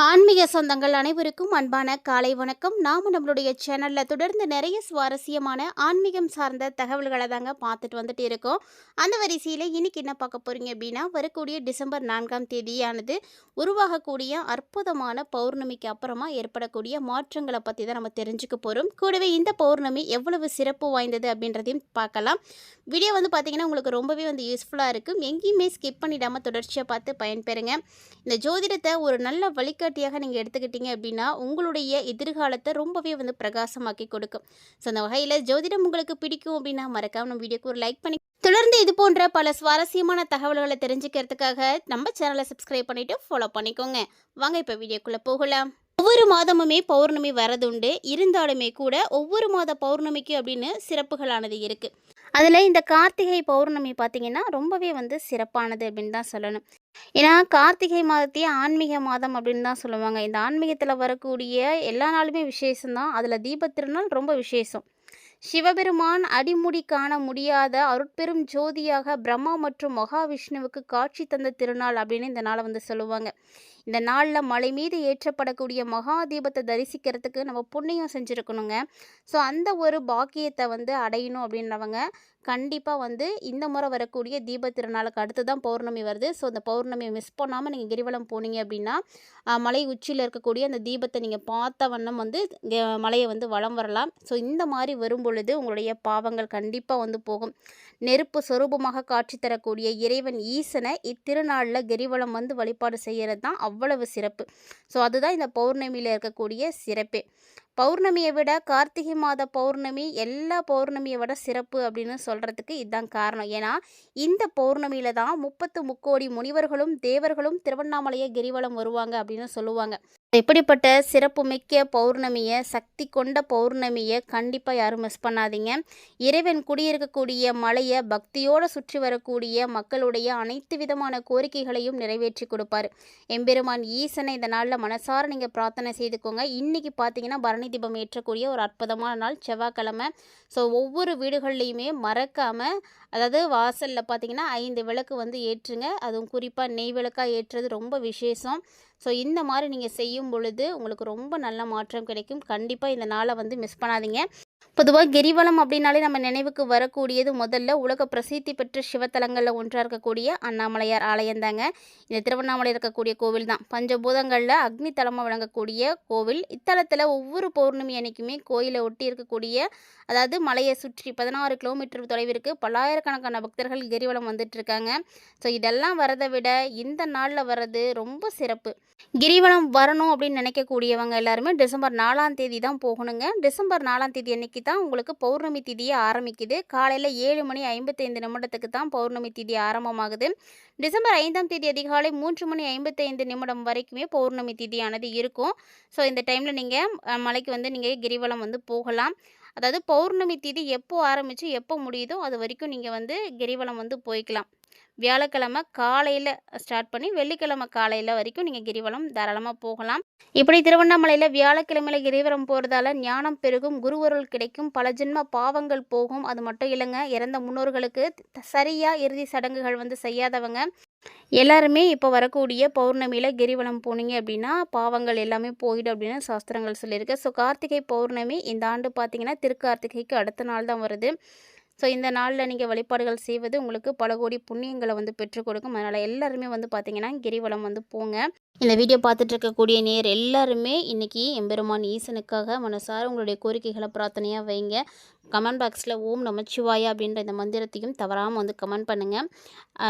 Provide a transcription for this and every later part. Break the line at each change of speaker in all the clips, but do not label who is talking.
ஆன்மீக சொந்தங்கள் அனைவருக்கும் அன்பான காலை வணக்கம். நம்மளுடைய சேனலில் தொடர்ந்து நிறைய சுவாரஸ்யமான ஆன்மீகம் சார்ந்த தகவல்களை தாங்க பார்த்துட்டு வந்துட்டு இருக்கோம். அந்த வரிசையில் இன்னைக்கு என்ன பார்க்க போகிறீங்க அப்படின்னா, வரக்கூடிய டிசம்பர் 4ஆம் தேதியானது உருவாகக்கூடிய அற்புதமான பௌர்ணமிக்கு அப்புறமா ஏற்படக்கூடிய மாற்றங்களை பற்றி தான் நம்ம தெரிஞ்சுக்க போகிறோம். கூடவே இந்த பௌர்ணமி எவ்வளவு சிறப்பு வாய்ந்தது அப்படின்றதையும் பார்க்கலாம். வீடியோ பார்த்தீங்கன்னா உங்களுக்கு ரொம்பவே யூஸ்ஃபுல்லாக இருக்கும். எங்கேயுமே ஸ்கிப் பண்ணிடாமல் தொடர்ச்சியாக பார்த்து பயன்பெறுங்க. இந்த ஜோதிடத்தை ஒரு நல்ல வழிகாட்டியாக நீங்கள் எடுத்துக்கிட்டீங்க அப்படின்னா உங்களுடைய எதிர்காலத்தை ரொம்பவே பிரகாசமாக்கி கொடுக்கும். ஸோ அந்த வகையில் ஜோதிடம் உங்களுக்கு பிடிக்கும் அப்படின்னா மறக்காம நம்ம வீடியோக்கு ஒரு லைக் பண்ணி தொடர்ந்து இது போன்ற பல சுவாரஸ்யமான தகவல்களை தெரிஞ்சுக்கிறதுக்காக நம்ம சேனலை சப்ஸ்கிரைப் பண்ணிவிட்டு ஃபாலோ பண்ணிக்கோங்க. வாங்க இப்போ வீடியோக்குள்ளே போகலாம். ஒவ்வொரு மாதமுமே பௌர்ணமி வரதுண்டு. இருந்தாலுமே கூட ஒவ்வொரு மாத பௌர்ணமிக்கு அப்படின்னு சிறப்புகளானது இருக்குது. அதில் இந்த கார்த்திகை பௌர்ணமி பார்த்திங்கன்னா ரொம்பவே சிறப்பானது அப்படின்னு தான் சொல்லணும். ஏன்னா கார்த்திகை மாதத்தையே ஆன்மீக மாதம் அப்படின்னு தான் சொல்லுவாங்க. இந்த ஆன்மீகத்தில் வரக்கூடிய எல்லா நாளுமே விசேஷம்தான். அதில் தீபத் திருநாள் ரொம்ப விசேஷம். சிவபெருமான் அடிமுடி காண முடியாத அருட்பெரும் ஜோதியாக பிரம்மா மற்றும் மகாவிஷ்ணுவுக்கு காட்சி தந்த திருநாள் அப்படின்னு இந்த நாளை சொல்லுவாங்க. இந்த நாளில் மலை மீது ஏற்றப்படக்கூடிய மகா தீபத்தை தரிசிக்கிறதுக்கு நம்ம புண்ணியம் செஞ்சுருக்கணுங்க. ஸோ அந்த ஒரு பாக்கியத்தை அடையணும் அப்படின்றவங்க கண்டிப்பாக இந்த முறை வரக்கூடிய தீப திருநாளுக்கு அடுத்து தான் பௌர்ணமி வருது. ஸோ அந்த பௌர்ணமியை மிஸ் பண்ணாமல் நீங்கள் கிரிவலம் போனீங்க அப்படின்னா மலை உச்சியில் இருக்கக்கூடிய அந்த தீபத்தை நீங்கள் பார்த்த வண்ணம் மலையை வலம் வரலாம். ஸோ இந்த மாதிரி வரும் பொழுது உங்களுடைய பாவங்கள் கண்டிப்பாக போகும். நெருப்பு சொரூபமாக காட்சி தரக்கூடிய இறைவன் ஈசனை இத்திருநாளில் கிரிவலம் வழிபாடு செய்கிறது தான் அவ்வளவு சிறப்பு. ஸோ அதுதான் இந்த பௌர்ணமியில் இருக்கக்கூடிய சிறப்பே. பௌர்ணமியை விட கார்த்திகை மாத பௌர்ணமி எல்லா பௌர்ணமியை விட சிறப்பு அப்படின்னு சொல்கிறதுக்கு இதுதான் காரணம். ஏன்னா இந்த பௌர்ணமியில் தான் 33 முனிவர்களும் தேவர்களும் திருவண்ணாமலையை கிரிவலம் வருவாங்க அப்படின்னு சொல்லுவாங்க. எப்படிப்பட்ட சிறப்புமிக்க பௌர்ணமியை, சக்தி கொண்ட பௌர்ணமியை கண்டிப்பாக யாரும் மிஸ் பண்ணாதீங்க. இறைவன் குடியிருக்கக்கூடிய மலையை பக்தியோடு சுற்றி வரக்கூடிய மக்களுடைய அனைத்து விதமான கோரிக்கைகளையும் நிறைவேற்றி கொடுப்பார். எம்பெருமான் ஈசனை இந்த நாளில் மனசார நீங்கள் பிரார்த்தனை செய்துக்கோங்க. இன்றைக்கி பார்த்தீங்கன்னா பரணி தீபம் ஏற்றக்கூடிய ஒரு அற்புதமான நாள், செவ்வாய்க்கிழமை. ஸோ ஒவ்வொரு வீடுகள்லையுமே மறக்காமல், அதாவது வாசலில் பார்த்தீங்கன்னா 5 விளக்கு ஏற்றுங்க. அதுவும் குறிப்பாக நெய் விளக்காக ஏற்றுறது ரொம்ப விசேஷம். ஸோ இந்த மாதிரி நீங்கள் செய்யும் பொழுது உங்களுக்கு ரொம்ப நல்ல மாற்றம் கிடைக்கும். கண்டிப்பாக இந்த நாளை மிஸ் பண்ணாதீங்க. பொதுவாக கிரிவலம் அப்படின்னாலே நம்ம நினைவுக்கு வரக்கூடியது முதல்ல உலக பிரசித்தி பெற்ற சிவத்தலங்களில் ஒன்றாக இருக்கக்கூடிய அண்ணாமலையார் ஆலயம் தாங்க. இந்த திருவண்ணாமலை இருக்கக்கூடிய கோவில் தான் பஞ்சபூதங்களில் அக்னி தலமாக விளங்கக்கூடிய கோவில். இத்தலத்தில் ஒவ்வொரு பௌர்ணமி அன்னைக்குமே கோயிலை ஒட்டி இருக்கக்கூடிய, அதாவது மலையை சுற்றி 16 கிலோமீட்டர் தொலைவிற்கு பல்லாயிரக்கணக்கான பக்தர்கள் கிரிவலம் வந்துட்டுருக்காங்க. ஸோ இதெல்லாம் வரதை விட இந்த நாளில் வர்றது ரொம்ப சிறப்பு. கிரிவலம் வரணும் அப்படின்னு நினைக்கக்கூடியவங்க எல்லாருமே டிசம்பர் 4ஆம் தேதி தான் போகணுங்க. டிசம்பர் 4ஆம் தேதி அன்னைக்கு தான் உங்களுக்கு பௌர்ணமி திதியை ஆரம்பிக்குது. காலையில் 7:55 தான் பௌர்ணமி திதி ஆரம்பமாகுது. டிசம்பர் 5ஆம் தேதி அதிகாலை 3:55 வரைக்குமே பௌர்ணமி திதியானது இருக்கும். ஸோ இந்த டைமில் நீங்கள் மலைக்கு நீங்கள் கிரிவலம் போகலாம். அதாவது பௌர்ணமி திதி எப்போ ஆரம்பித்து எப்போ முடியுதோ அது வரைக்கும் நீங்கள் கிரிவலம் போய்க்கலாம். வியாழக்கிழமை காலையில் ஸ்டார்ட் பண்ணி வெள்ளிக்கிழமை காலையில் வரைக்கும் நீங்கள் கிரிவலம் தாராளமாக போகலாம். இப்படி திருவண்ணாமலையில் வியாழக்கிழமையில் கிரிவலம் போகிறதால ஞானம் பெருகும், குருவருள் கிடைக்கும், பல ஜென்ம பாவங்கள் போகும். அது மட்டும் இல்லைங்க, இறந்த முன்னோர்களுக்கு சரியாக இறுதி சடங்குகள் செய்யாதவங்க எல்லாருமே இப்போ வரக்கூடிய பௌர்ணமியில் கிரிவலம் போனீங்க அப்படின்னா பாவங்கள் எல்லாமே போயிடும் அப்படின்னு சாஸ்திரங்கள் சொல்லியிருக்கு. ஸோ கார்த்திகை பௌர்ணமி இந்த ஆண்டு பார்த்தீங்கன்னா திருக்கார்த்திகைக்கு அடுத்த நாள் தான் வருது. ஸோ இந்த நாளில் நீங்கள் வழிபாடுகள் செய்வது உங்களுக்கு பல கோடி புண்ணியங்களை பெற்றுக் கொடுக்கும். அதனால் எல்லாருமே பார்த்தீங்கன்னா கிரிவலம் போங்க. இந்த வீடியோ பார்த்துட்டு இருக்கக்கூடிய நேர் எல்லாருமே இன்றைக்கி எம்பெருமான் ஈசனுக்காக மனசார உங்களுடைய கோரிக்கைகளை பிரார்த்தனையாக வைங்க. கமெண்ட் பாக்ஸில் ஓம் நமச்சிவாயா அப்படின்ற இந்த மந்திரத்தையும் தவறாமல் கமெண்ட் பண்ணுங்கள்.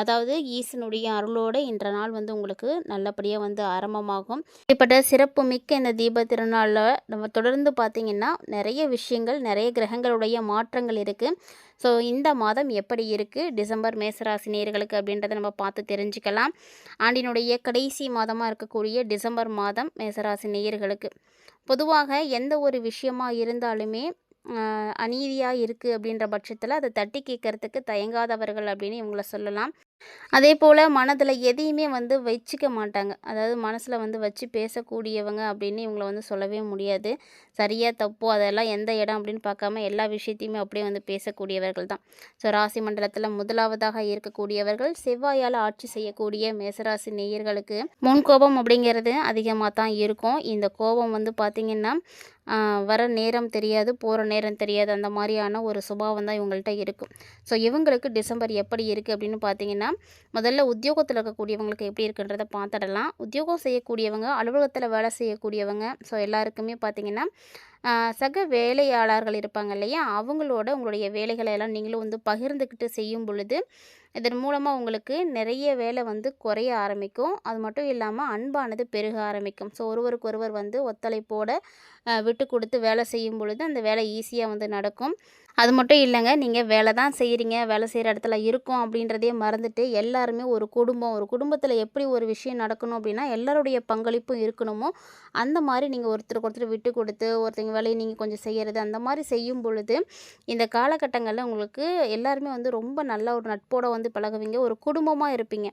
அதாவது ஈசனுடைய அருளோடு இன்ற நாள் உங்களுக்கு நல்லபடியாக ஆரம்பமாகும். இப்படிப்பட்ட சிறப்பு மிக்க இந்த தீப திருநாளில் நம்ம தொடர்ந்து பார்த்திங்கன்னா நிறைய விஷயங்கள், நிறைய கிரகங்களுடைய மாற்றங்கள் இருக்குது. ஸோ இந்த மாதம் எப்படி இருக்குது டிசம்பர் மேசராசி நேயர்களுக்கு அப்படின்றத நம்ம பார்த்து தெரிஞ்சுக்கலாம். ஆண்டினுடைய கடைசி மாதமாக இருக்கக்கூடிய டிசம்பர் மாதம் மேசராசி நேயர்களுக்கு பொதுவாக எந்த ஒரு விஷயமாக இருந்தாலுமே அநீதியாக இருக்குது அப்படின்ற பட்சத்தில் அதை தட்டி கேட்கறதுக்கு தயங்காதவர்கள் அப்படின்னு இவங்கள சொல்லலாம். அதேபோல மனதில எதையுமே வந்து வச்சுக்க மாட்டாங்க. அதாவது மனசுல வந்து வச்சு பேசக்கூடியவங்க அப்படின்னு இவங்கள வந்து சொல்லவே முடியாது. சரியா, தப்போ அதெல்லாம் எந்த இடம் அப்படின்னு பார்க்காம எல்லா விஷயத்தையுமே அப்படியே வந்து பேசக்கூடியவர்கள் தான். ஸோ ராசி மண்டலத்தில முதலாவதாக இருக்கக்கூடியவர்கள் செவ்வாயால ஆட்சி செய்யக்கூடிய மேசராசி நேயர்களுக்கு முன்கோபம் அப்படிங்கிறது அதிகமா தான் இருக்கும். இந்த கோபம் வந்து பார்த்திங்கன்னா, வர நேரம் தெரியாது, போற நேரம் தெரியாது. அந்த மாரியான ஒரு சுபாவம் தான் இவங்கள்ட்ட இருக்கும். ஸோ இவங்களுக்கு டிசம்பர் எப்படி இருக்குது அப்படின்னு பார்த்தீங்கன்னா, முதல்ல உத்தியோகத்தில இருக்கக்கூடியவங்களுக்கு எப்படி இருக்குன்றத பார்த்துடலாம். உத்தியோகம் செய்யக்கூடியவங்க, அலுவலகத்தில வேலை செய்யக்கூடியவங்க, ஸோ எல்லாருக்குமே பார்த்தீங்கன்னா, சக வேலையாளர்கள் இருப்பாங்க இல்லையா? அவங்களோட உங்களுடைய வேலைகளை எல்லாம் நீங்களும் வந்து பகிர்ந்துக்கிட்டு செய்யும் பொழுது, இதன் மூலமா உங்களுக்கு நிறைய வேலை வந்து குறைய ஆரம்பிக்கும். அது மட்டும் இல்லாம அன்பானது பெருக ஆரம்பிக்கும். ஸோ ஒருவருக்கொருவர் வந்து ஒத்துழைப்போட விட்டு கொடுத்து வேலை செய்யும் பொழுது, அந்த வேலை ஈஸியா வந்து நடக்கும். அது மட்டும் இல்லங்க, நீங்க வேலை தான் செய்றீங்க, வேலை செய்ற இடத்துல இருக்கோம் அப்படின்றதையே மறந்துட்டு, எல்லாருமே ஒரு குடும்பம், ஒரு குடும்பத்தில எப்படி ஒரு விஷயம் நடக்கணும் அப்படின்னா, எல்லாருடைய பங்களிப்பும் இருக்கணுமோ, அந்த மாரி நீங்க ஒருத்தருக்கு ஒருத்தர் விட்டு கொடுத்து, ஒருத்தங்க வேலைய நீங்க கொஞ்சம் செய்யறது, அந்த மாரி செய்யும் பொழுது, இந்த காலகட்டங்கள்ல உங்களுக்கு எல்லாருமே வந்து ரொம்ப நல்ல ஒரு நட்போட வந்து பழகுவீங்க. ஒரு குடும்பமா இருப்பீங்க.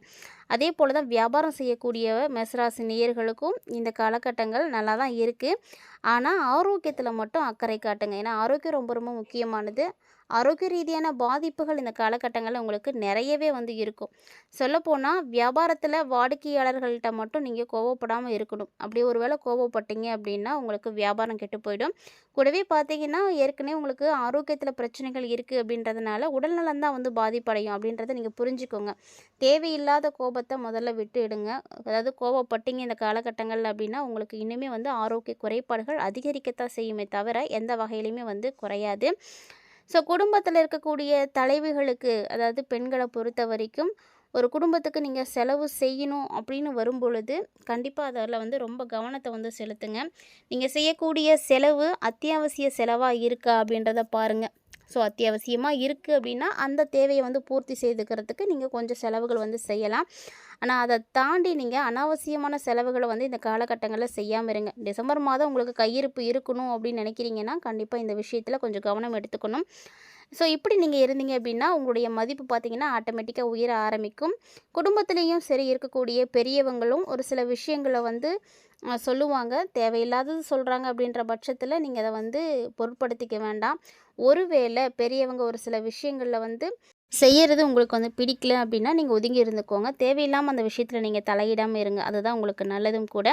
அதே போல தான் வியாபாரம் செய்யக்கூடிய மேசராசி நேயர்களுக்கும் இந்த காலகட்டங்கள் நல்லா தான் இருக்கு. ஆனா, ஆரோக்கியத்தில மட்டும் அக்கறை காட்டுங்க. ஏன்னா, ஆரோக்கியம் ரொம்ப ரொம்ப முக்கியமானது. ஆரோக்கிய ரீதியான பாதிப்புகள் இந்த காலகட்டங்கள்ல உங்களுக்கு நிறையவே வந்து இருக்கும். சொல்லப்போனா, வியாபாரத்தில வாடிக்கையாளர்கள்ட்ட மட்டும் நீங்க கோவப்படாம இருக்கணும். அப்படி ஒரு வேளை கோவப்பட்டீங்க அப்படின்னா, உங்களுக்கு வியாபாரம் கெட்டு போயிடும். கூடவே பார்த்தீங்கன்னா, ஏற்கனவே உங்களுக்கு ஆரோக்கியத்தில பிரச்சனைகள் இருக்கு அப்படின்றதுனால, உடல்நலம் தான் வந்து பாதிப்படையும் அப்படின்றத நீங்க புரிஞ்சுக்கோங்க. தேவையில்லாத கோபத்த முதல்ல விட்டுடுங்க. அதாவது கோவப்பட்டீங்க இந்த காலகட்டங்கள்ல அப்படின்னா, உங்களுக்கு இன்னுமே வந்து ஆரோக்கிய குறைபாடுகள் அதிகரிக்கத்தான் செய்யுமே தவிர, எந்த வகையிலயுமே வந்து குறையாது. ஸோ குடும்பத்தில இருக்கக்கூடிய தலைவிகளுக்கு, அதாவது பெண்கள பொறுத்தவரைக்கும், ஒரு குடும்பத்துக்கு நீங்க செலவு செய்யணும் அப்படின்னு வரும்பொழுது, கண்டிப்பா அதில வந்து ரொம்ப கவனத்த வந்து செலுத்துங்க. நீங்க செய்யக்கூடிய செலவு அத்தியாவசிய செலவா இருக்கா அப்படின்றத பாருங்க. ஸோ அத்தியாவசியமா இருக்கு அப்படின்னா, அந்த தேவைய வந்து பூர்த்தி செய்துக்கிறதுக்கு நீங்க கொஞ்சம் செலவுகள் வந்து செய்யலாம். ஆனா, அத தாண்டி நீங்க அனாவசியமான செலவுகள வந்து இந்த காலகட்டங்கள்ல செய்யாம இருங்க. டிசம்பர் மாதம் உங்களுக்கு கையிருப்பு இருக்கணும் அப்படின்னு நினைக்கிறீங்கன்னா, கண்டிப்பா இந்த விஷயத்தில கொஞ்சம் கவனம் எடுத்துக்கணும். ஸோ இப்படி நீங்க இருந்தீங்க அப்படின்னா, உங்களுடைய மதிப்பு பார்த்தீங்கன்னா, ஆட்டோமேட்டிக்கா உயர ஆரம்பிக்கும். குடும்பத்திலேயும் சரி இருக்கக்கூடிய பெரியவங்களும் ஒரு சில விஷயங்கள வந்து சொல்லுவாங்க. தேவையில்லாதது சொல்றாங்க அப்படின்ற பட்சத்தில நீங்க அத வந்து பொருட்படுத்திக்க வேண்டாம். ஒருவேளை பெரியவங்க ஒரு சில விஷயங்கள்ல வந்து செய்யறது உங்களுக்கு வந்து பிடிக்கல அப்படின்னா, நீங்க ஒதுங்கி இருந்துக்கோங்க. தேவையில்லாம அந்த விஷயத்துல நீங்க தலையிடாம இருங்க. அதுதான் உங்களுக்கு நல்லதும் கூட.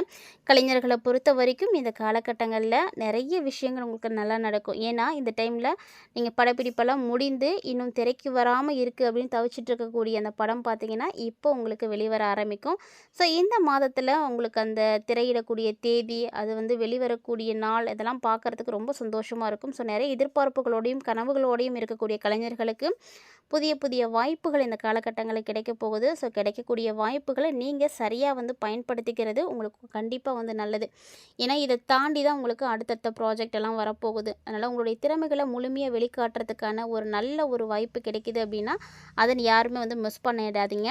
கலைஞர்கள பொறுத்தவரைக்கும் இந்த காலகட்டங்கள்ல நெறைய விஷயங்கள் உங்களுக்கு நல்லா நடக்கும். ஏன்னா, இந்த டைம்ல நீங்க படப்பிடிப்பெல்லாம் முடிந்து, இன்னும் திரைக்கு வராம இருக்கு அப்படின்னு தவிச்சிட்டு இருக்கக்கூடிய அந்த படம் பார்த்தீங்கன்னா, இப்போ உங்களுக்கு வெளிவர ஆரம்பிக்கும். ஸோ, இந்த மாதத்துல உங்களுக்கு அந்த திரையிடக்கூடிய தேதி, அது வந்து வெளிவரக்கூடிய நாள், இதெல்லாம் பார்க்கறதுக்கு ரொம்ப சந்தோஷமா இருக்கும். ஸோ, நெறைய எதிர்பார்ப்புகளோடையும், கனவுகளோடையும் இருக்கக்கூடிய கலைஞர்களுக்கு புதிய புதிய வாய்ப்புகள் இந்த காலகட்டங்களில் கிடைக்க போகுது. ஸோ கிடைக்கக்கூடிய வாய்ப்புகளை நீங்கள் சரியாக வந்து பயன்படுத்திக்கிறது உங்களுக்கு கண்டிப்பாக வந்து நல்லது. ஏன்னா இதை தாண்டி தான் உங்களுக்கு அடுத்தடுத்த ப்ராஜெக்ட் எல்லாம் வரப்போகுது. அதனால் உங்களுடைய திறமைகளை முழுமையாக வெளிக்காட்டுறதுக்கான ஒரு நல்ல ஒரு வாய்ப்பு கிடைக்குது அப்படின்னா, அதை யாருமே வந்து மிஸ் பண்ணிடாதீங்க.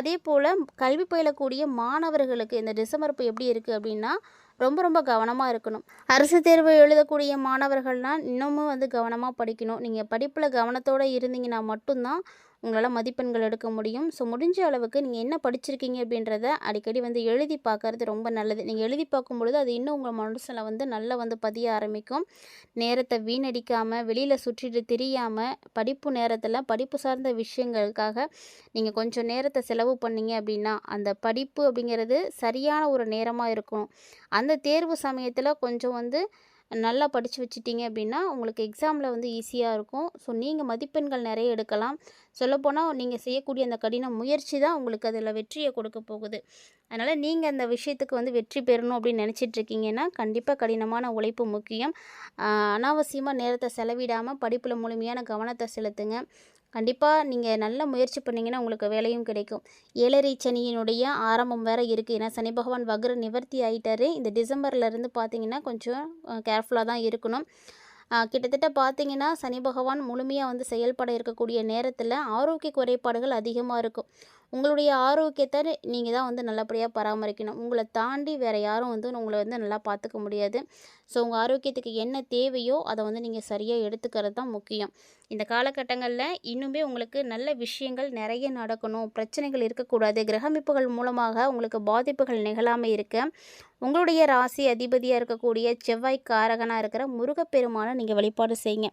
அதே போல் கல்வி பயிலக்கூடிய மாணவர்களுக்கு இந்த டிசம்பர் இப்போ எப்படி இருக்குது அப்படின்னா, ரொம்ப ரொம்ப கவனமாக இருக்கணும். அரசு தேர்வு எழுதக்கூடிய மாணவர்கள்லாம் இன்னமும் வந்து கவனமாக படிக்கணும். நீங்கள் படிப்பில் கவனத்தோடு இருந்தீங்கன்னா மட்டும்தான் உங்களால் மதிப்பெண்கள் எடுக்க முடியும். ஸோ முடிஞ்ச அளவுக்கு நீங்கள் என்ன படிச்சிருக்கீங்க அப்படின்றத அடிக்கடி வந்து எழுதி பார்க்கறது ரொம்ப நல்லது. நீங்கள் எழுதி பார்க்கும்பொழுது அது இன்னும் உங்கள் மனசில் வந்து நல்லா வந்து பதிய ஆரம்பிக்கும். நேரத்தை வீணடிக்காமல், வெளியில் சுற்றிட்டு திரியாமல், படிப்பு நேரத்தில் படிப்பு சார்ந்த விஷயங்களுக்காக நீங்கள் கொஞ்சம் நேரத்தை செலவு பண்ணீங்க அப்படின்னா, அந்த படிப்பு அப்படிங்கிறது சரியான ஒரு நேரமாக இருக்கும். அந்த தேர்வு சமயத்தில் கொஞ்சம் வந்து நல்லா படித்து வச்சுட்டீங்க அப்படின்னா, உங்களுக்கு எக்ஸாமில் வந்து ஈஸியாக இருக்கும். ஸோ நீங்கள் மதிப்பெண்கள் நிறைய எடுக்கலாம். சொல்லப்போனால் நீங்கள் செய்யக்கூடிய அந்த கடின முயற்சி தான் உங்களுக்கு அதில் வெற்றியை கொடுக்க போகுது. அதனால் நீங்கள் அந்த விஷயத்துக்கு வந்து வெற்றி பெறணும் அப்படின்னு நினச்சிட்ருக்கீங்கன்னா, கண்டிப்பாக கடினமான உழைப்பு முக்கியம். அனாவசியமாக நேரத்தை செலவிடாமல் படிப்பில் முழுமையான கவனத்தை செலுத்துங்க. கண்டிப்பாக நீங்கள் நல்ல முயற்சி பண்ணீங்கன்னா உங்களுக்கு வேலையும் கிடைக்கும். 7:30 சனியினுடைய ஆரம்பம் வேற இருக்குது. ஏன்னா சனி பகவான் வக்ர நிவர்த்தி ஆயிட்டாரு. இந்த டிசம்பர்லேருந்து பார்த்தீங்கன்னா கொஞ்சம் கேர்ஃபுல்லாக தான் இருக்கணும். கிட்டத்தட்ட பார்த்தீங்கன்னா சனி பகவான் முழுமையாக வந்து செயல்பட இருக்கக்கூடிய நேரத்தில் ஆரோக்கிய குறைபாடுகள் அதிகமாக இருக்கும். உங்களுடைய ஆரோக்கியத்த நீங்க தான் வந்து நல்லபடியா பராமரிக்கணும். உங்கள தாண்டி வேற யாரும் வந்து உங்கள வந்து நல்லா பார்த்துக்க முடியாது. ஸோ உங்க ஆரோக்கியத்துக்கு என்ன தேவையோ அத வந்து நீங்க சரியா எடுத்துக்கிறது தான் முக்கியம். இந்த காலகட்டங்கள்ல இன்னுமே உங்களுக்கு நல்ல விஷயங்கள் நெறைய நடக்கணும். பிரச்சனைகள் இருக்கக்கூடாது. கிரகமைப்புகள் மூலமாக உங்களுக்கு பாதிப்புகள் நிகழாம இருக்க, உங்களுடைய ராசி அதிபதியா இருக்கக்கூடிய செவ்வாய் காரகனா இருக்கிற முருகப்பெருமான நீங்க வழிபாடு செய்யுங்க.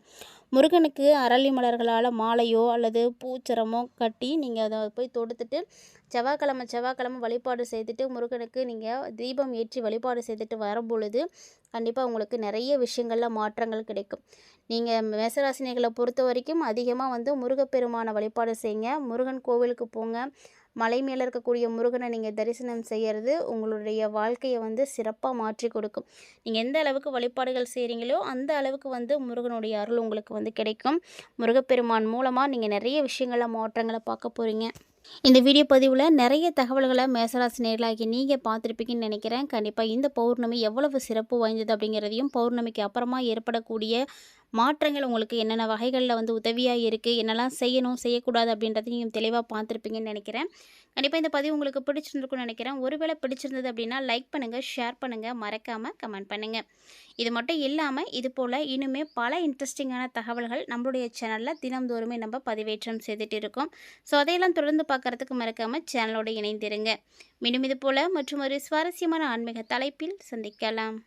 முருகனுக்கு அரளி மலர்களால் மாலையோ அல்லது பூச்சரமோ கட்டி நீங்கள் அதை போய் தொடுத்துட்டு செவ்வாய்க்கிழமை வழிபாடு செய்துட்டு முருகனுக்கு நீங்கள் தீபம் ஏற்றி வழிபாடு செய்துட்டு வரும்பொழுது கண்டிப்பாக உங்களுக்கு நிறைய விஷயங்களில் மாற்றங்கள் கிடைக்கும். நீங்கள் மேசராசினிகளை பொறுத்த வரைக்கும் அதிகமாக வந்து முருகப்பெருமான வழிபாடு செய்யுங்க. முருகன் கோவிலுக்கு போங்க. மலை மேலே இருக்கக்கூடிய முருகனை நீங்கள் தரிசனம் செய்கிறது உங்களுடைய வாழ்க்கையை வந்து சிறப்பாக மாற்றி கொடுக்கும். நீங்கள் எந்த அளவுக்கு வழிபாடுகள் செய்கிறீங்களோ அந்த அளவுக்கு வந்து முருகனுடைய அருள் உங்களுக்கு வந்து கிடைக்கும். முருகப்பெருமான் மூலமாக நீங்கள் நிறைய விஷயங்களில் மாற்றங்களை பார்க்க போகிறீங்க. இந்த வீடியோ பதிவில் நிறைய தகவல்களை மேசராசி நேயர்களாகி நீங்கள் பார்த்துருப்பீங்கன்னு நினைக்கிறேன். கண்டிப்பாக இந்த பௌர்ணமி எவ்வளவு சிறப்பு வாய்ந்தது அப்படிங்கிறதையும், பௌர்ணமிக்கு அப்புறமா ஏற்படக்கூடிய மாற்றங்கள் உங்களுக்கு என்னென்ன வகைகளில் வந்து உதவியாக இருக்குது, என்னெல்லாம் செய்யணும் செய்யக்கூடாது அப்படின்றதையும் நீங்கள் தெளிவாக பார்த்துருப்பீங்கன்னு நினைக்கிறேன். கண்டிப்பாக இந்த பதிவு உங்களுக்கு பிடிச்சிருந்துருக்குன்னு நினைக்கிறேன். ஒருவேளை பிடிச்சிருந்தது அப்படின்னா லைக் பண்ணுங்கள், ஷேர் பண்ணுங்கள், மறக்காமல் கமெண்ட் பண்ணுங்கள். இது மட்டும் இல்லாமல் இது போல் இன்னுமே பல இன்ட்ரெஸ்டிங்கான தகவல்கள் நம்மளுடைய சேனலில் தினம்தோறுமே நம்ம பதிவேற்றம் செய்துட்டு இருக்கோம். ஸோ அதையெல்லாம் தொடர்ந்து பார்க்குறதுக்கு மறக்காமல் சேனலோடு இணைந்திருங்க. மீண்டும் இது போல் மற்றும் ஒரு சுவாரஸ்யமான ஆன்மீக தலைப்பில் சந்திக்கலாம்.